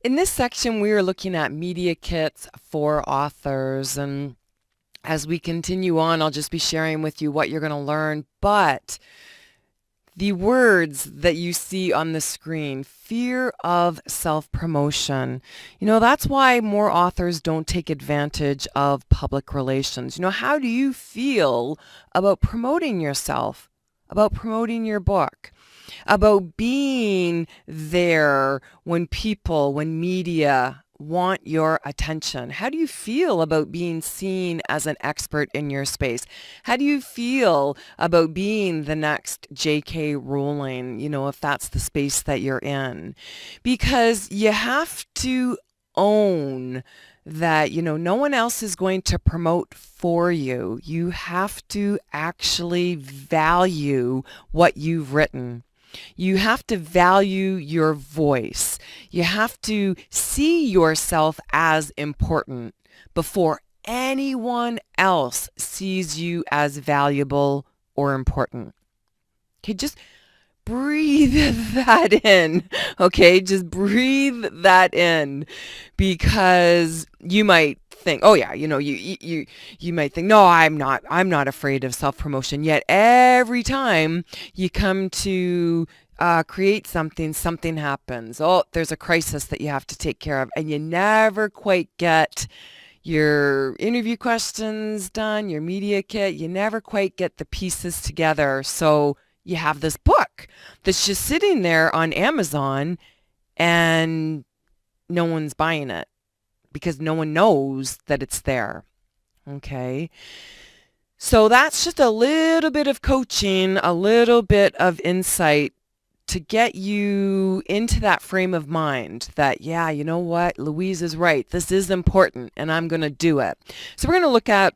In this section, we are looking at media kits for authors. And as we continue on, I'll just be sharing with you what you're going to learn. But the words that you see on the screen, fear of self-promotion. That's why more authors don't take advantage of public relations. How do you feel about promoting yourself, about promoting your book, about being there when when media want your attention? How do you feel about being seen as an expert in your space? How do you feel about being the next J.K. Rowling, if that's the space that you're in? Because you have to own that, no one else is going to promote for you. You have to actually value what you've written. You have to value your voice. You have to see yourself as important before anyone else sees you as valuable or important. Okay, just breathe that in. Okay, just breathe that in, because you might think, oh yeah, you might think, no, I'm not afraid of self-promotion. Yet every time you come to create something, something happens. Oh, there's a crisis that you have to take care of, and you never quite get your interview questions done, your media kit. You never quite get the pieces together. So you have this book that's just sitting there on Amazon, and no one's buying it because no one knows that it's there. Okay. So that's just a little bit of coaching, a little bit of insight to get you into that frame of mind that, yeah, you know what, Louise is right. This is important, and I'm going to do it. So we're going to look at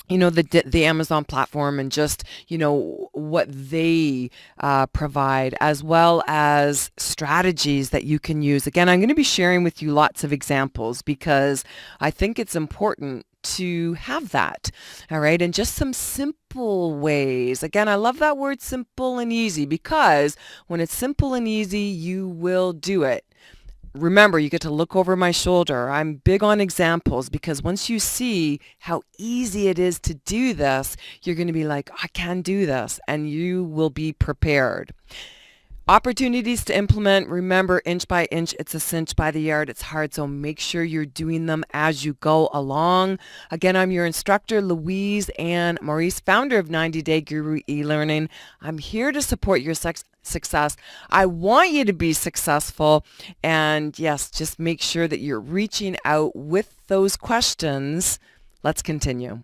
the Amazon platform and just, what they provide, as well as strategies that you can use. Again, I'm going to be sharing with you lots of examples because I think it's important to have that. All right. And just some simple ways. Again, I love that word simple and easy, because when it's simple and easy, you will do it. Remember, you get to look over my shoulder. I'm big on examples, because once you see how easy it is to do this, you're going to be like, I can do this, and you will be prepared. Opportunities to implement. Remember, inch by inch, it's a cinch by the yard. It's hard, so make sure you're doing them as you go along. Again, I'm your instructor, Louise Ann Maurice, founder of 90 Day Guru e-learning. I'm here to support your success. I want you to be successful. And yes, just make sure that you're reaching out with those questions. Let's continue.